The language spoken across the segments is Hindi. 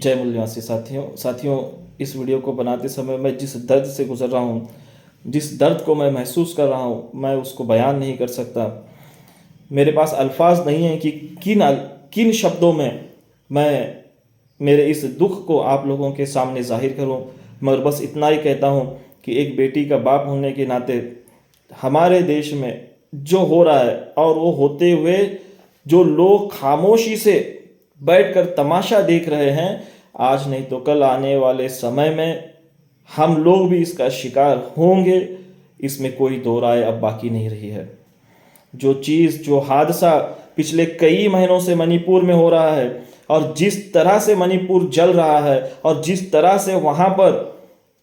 जय मूल्यवासी साथियों, इस वीडियो को बनाते समय मैं जिस दर्द से गुजर रहा हूँ, जिस दर्द को मैं महसूस कर रहा हूँ, मैं उसको बयान नहीं कर सकता। मेरे पास अल्फाज नहीं है कि किन शब्दों में मैं मेरे इस दुख को आप लोगों के सामने जाहिर करूं। मगर बस इतना ही कहता हूं कि एक बेटी का बाप होने के नाते हमारे देश में जो हो रहा है और वो होते हुए जो लोग खामोशी से बैठकर तमाशा देख रहे हैं, आज नहीं तो कल आने वाले समय में हम लोग भी इसका शिकार होंगे। इसमें कोई दो राय अब बाकी नहीं रही है। जो हादसा पिछले कई महीनों से मणिपुर में हो रहा है और जिस तरह से मणिपुर जल रहा है और जिस तरह से वहाँ पर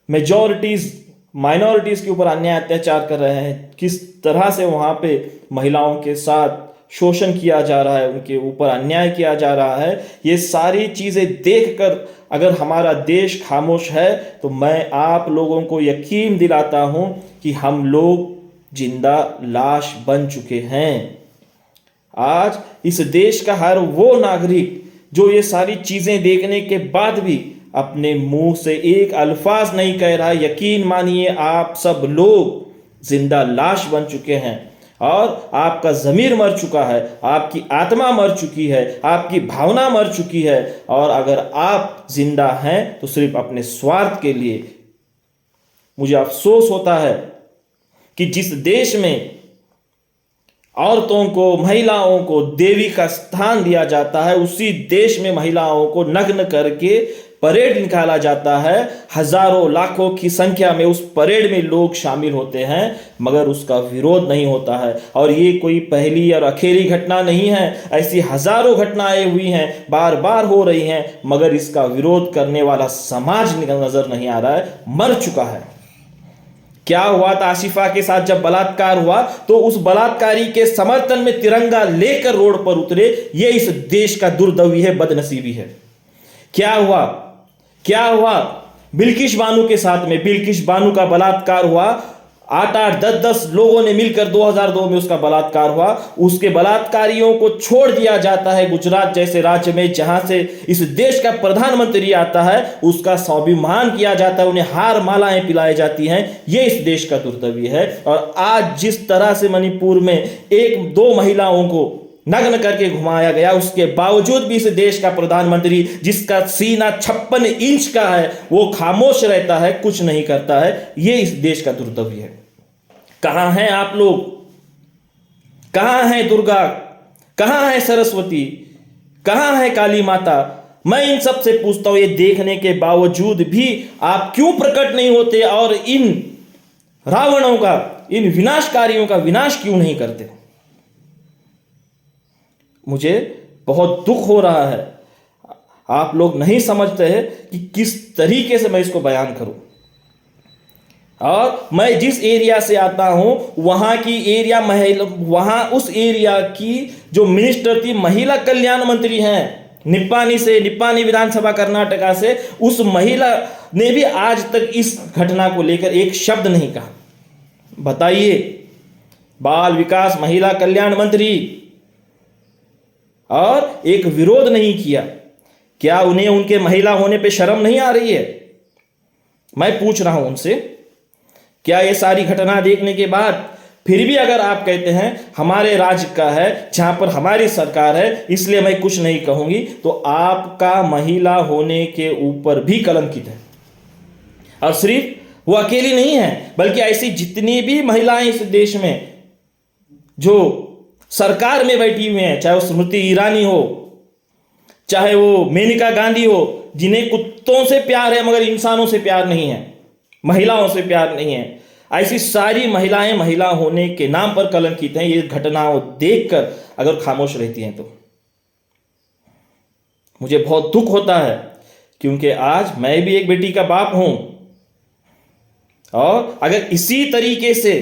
मेजॉरिटीज़ माइनॉरिटीज़ के ऊपर अन्याय अत्याचार कर रहे हैं, किस तरह से वहाँ पे महिलाओं के साथ शोषण किया जा रहा है, उनके ऊपर अन्याय किया जा रहा है, ये सारी चीज़ें देखकर अगर हमारा देश खामोश है तो मैं आप लोगों को यकीन दिलाता हूँ कि हम लोग जिंदा लाश बन चुके हैं। आज इस देश का हर वो नागरिक जो ये सारी चीज़ें देखने के बाद भी अपने मुंह से एक अल्फाज नहीं कह रहा, यकीन मानिए आप सब लोग जिंदा लाश बन चुके हैं और आपका ज़मीर मर चुका है, आपकी आत्मा मर चुकी है, आपकी भावना मर चुकी है। और अगर आप जिंदा हैं तो सिर्फ अपने स्वार्थ के लिए। मुझे अफसोस होता है कि जिस देश में औरतों को, महिलाओं को देवी का स्थान दिया जाता है, उसी देश में महिलाओं को नग्न करके परेड निकाला जाता है। हजारों लाखों की संख्या में उस परेड में लोग शामिल होते हैं, मगर उसका विरोध नहीं होता है। और ये कोई पहली और अकेली घटना नहीं है, ऐसी हजारों घटनाएं हुई हैं, बार बार हो रही हैं, मगर इसका विरोध करने वाला समाज नजर नहीं आ रहा है, मर चुका है। क्या हुआ था आसिफा के साथ? जब बलात्कार हुआ तो उस बलात्कारी के समर्थन में तिरंगा लेकर रोड पर उतरे। ये इस देश का दुर्दैवी है, बदनसीबी है। क्या हुआ बिल्किश बानो के साथ में? बिल्किश बानो का बलात्कार हुआ, 8-8, 10-10 लोगों ने मिलकर 2002 में उसका बलात्कार हुआ। उसके बलात्कारियों को छोड़ दिया जाता है गुजरात जैसे राज्य में, जहां से इस देश का प्रधानमंत्री आता है, उसका स्वाभिमान किया जाता है, उन्हें हार मालाएं पिलाई जाती हैं। यह इस देश का दुर्दैवी है। और आज जिस तरह से मणिपुर में 1-2 महिलाओं को नग्न करके घुमाया गया, उसके बावजूद भी इस देश का प्रधानमंत्री, जिसका सीना 56 इंच का है, वो खामोश रहता है, कुछ नहीं करता है। ये इस देश का दुर्दैवी है। कहां हैं आप लोग? कहां है दुर्गा? कहां है सरस्वती? कहां है काली माता? मैं इन सब से पूछता हूं, ये देखने के बावजूद भी आप क्यों प्रकट नहीं होते और इन रावणों का, इन विनाशकारियों का विनाश क्यों नहीं करते? मुझे बहुत दुख हो रहा है। आप लोग नहीं समझते हैं कि किस तरीके से मैं इसको बयान करूं। और मैं जिस एरिया से आता हूं, वहां की एरिया वहां उस एरिया की जो मिनिस्टर थी, महिला कल्याण मंत्री हैं, निप्पानी विधानसभा कर्नाटका से, उस महिला ने भी आज तक इस घटना को लेकर एक शब्द नहीं कहा। बताइए, बाल विकास महिला कल्याण मंत्री, और एक विरोध नहीं किया। क्या उन्हें उनके महिला होने पे शर्म नहीं आ रही है? मैं पूछ रहा हूं उनसे, क्या ये सारी घटना देखने के बाद फिर भी अगर आप कहते हैं हमारे राज्य का है, जहां पर हमारी सरकार है, इसलिए मैं कुछ नहीं कहूंगी, तो आपका महिला होने के ऊपर भी कलंकित है। और सिर्फ वो अकेली नहीं है, बल्कि ऐसी जितनी भी महिलाएं इस देश में जो सरकार में बैठी हुई हैं, चाहे वो स्मृति ईरानी हो, चाहे वो मेनका गांधी हो, जिन्हें कुत्तों से प्यार है मगर इंसानों से प्यार नहीं है, महिलाओं से प्यार नहीं है, ऐसी सारी महिलाएं महिला होने के नाम पर कलंकित हैं। ये घटनाओं देखकर अगर खामोश रहती हैं तो मुझे बहुत दुख होता है, क्योंकि आज मैं भी एक बेटी का बाप हूं। और अगर इसी तरीके से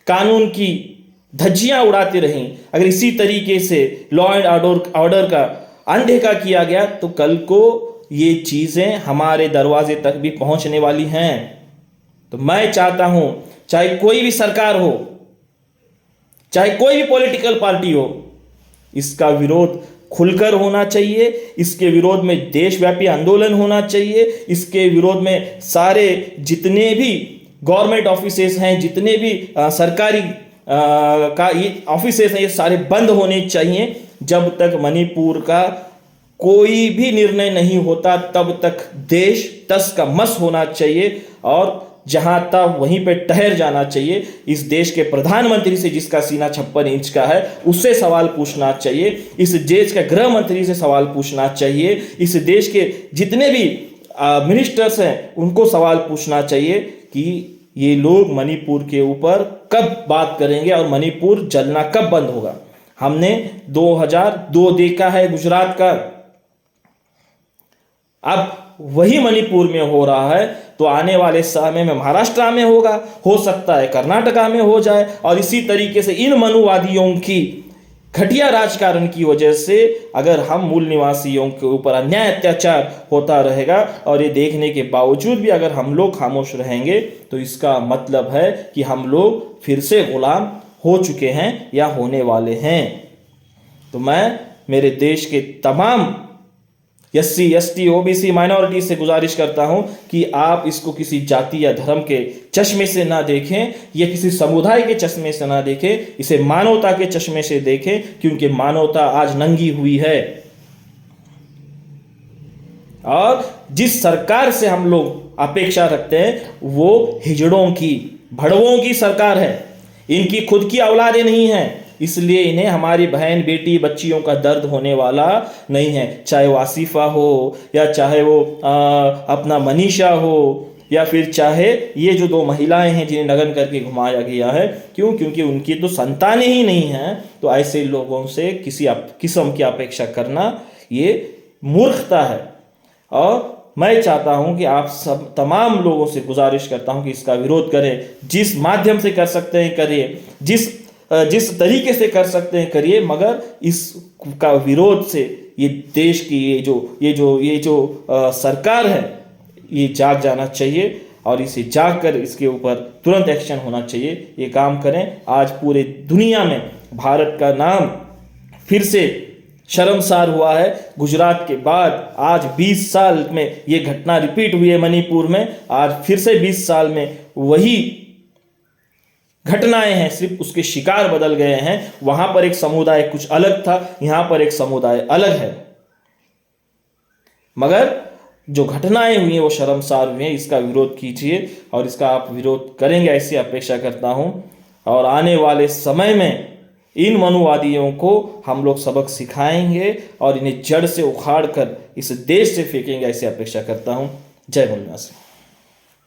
कानून की धज्जियां उड़ाते रहें, अगर इसी तरीके से लॉ एंड ऑर्डर का अनदेखा किया गया, तो कल को ये चीज़ें हमारे दरवाजे तक भी पहुंचने वाली हैं। तो मैं चाहता हूं, चाहे कोई भी सरकार हो, चाहे कोई भी पॉलिटिकल पार्टी हो, इसका विरोध खुलकर होना चाहिए। इसके विरोध में देशव्यापी आंदोलन होना चाहिए। इसके विरोध में सारे जितने भी गवर्नमेंट ऑफिसेस हैं, जितने भी सरकारी का ये ऑफिसेस हैं, ये सारे बंद होने चाहिए। जब तक मणिपुर का कोई भी निर्णय नहीं होता तब तक देश टस का मस होना चाहिए और जहां तक वहीं पे ठहर जाना चाहिए। इस देश के प्रधानमंत्री से, जिसका सीना 56 इंच का है, उससे सवाल पूछना चाहिए। इस देश के गृह मंत्री से सवाल पूछना चाहिए। इस देश के जितने भी मिनिस्टर्स हैं उनको सवाल पूछना चाहिए कि ये लोग मणिपुर के ऊपर कब बात करेंगे और मणिपुर जलना कब बंद होगा। हमने 2002 देखा है गुजरात का, अब वही मणिपुर में हो रहा है तो आने वाले समय में महाराष्ट्र में होगा, हो सकता है कर्नाटका में हो जाए। और इसी तरीके से इन मनुवादियों की घटिया राजकारण की वजह से अगर हम मूल निवासियों के ऊपर अन्याय अत्याचार होता रहेगा और ये देखने के बावजूद भी अगर हम लोग खामोश रहेंगे तो इसका मतलब है कि हम लोग फिर से गुलाम हो चुके हैं या होने वाले हैं। तो मैं मेरे देश के तमाम SC, ST, OBC माइनॉरिटी से गुजारिश करता हूं कि आप इसको किसी जाति या धर्म के चश्मे से ना देखें, या किसी समुदाय के चश्मे से ना देखें, इसे मानवता के चश्मे से देखें, क्योंकि मानवता आज नंगी हुई है। और जिस सरकार से हम लोग अपेक्षा रखते हैं वो हिजड़ों की, भड़वों की सरकार है। इनकी खुद की औलादें नहीं हैं, इसलिए इन्हें हमारी बहन बेटी बच्चियों का दर्द होने वाला नहीं है। चाहे वो आसिफा हो या चाहे वो अपना मनीषा हो या फिर चाहे ये जो 2 महिलाएं हैं जिन्हें नग्न करके घुमाया गया है। क्यों? क्योंकि उनकी तो संतानें ही नहीं हैं। तो ऐसे लोगों से किसी किस्म की अपेक्षा करना ये मूर्खता है। और मैं चाहता हूं कि आप सब तमाम लोगों से गुजारिश करता हूं कि इसका विरोध करें। जिस माध्यम से कर सकते हैं करिए, जिस तरीके से कर सकते हैं करिए, मगर इसका विरोध से ये देश की ये जो सरकार है ये जाग जाना चाहिए और इसे जाग कर इसके ऊपर तुरंत एक्शन होना चाहिए। ये काम करें। आज पूरे दुनिया में भारत का नाम फिर से शर्मसार हुआ है। गुजरात के बाद आज 20 साल में ये घटना रिपीट हुई है मणिपुर में। आज फिर से 20 साल में वही घटनाएं हैं, सिर्फ उसके शिकार बदल गए हैं। वहां पर एक समुदाय कुछ अलग था, यहां पर एक समुदाय अलग है, मगर जो घटनाएं हुई हैं वो शर्मसार हुई हैं। इसका विरोध कीजिए और इसका आप विरोध करेंगे ऐसी अपेक्षा करता हूं। और आने वाले समय में इन मनुवादियों को हम लोग सबक सिखाएंगे और इन्हें जड़ से उखाड़ कर इस देश से फेंकेंगे ऐसी अपेक्षा करता हूं। जय मूल निवासी।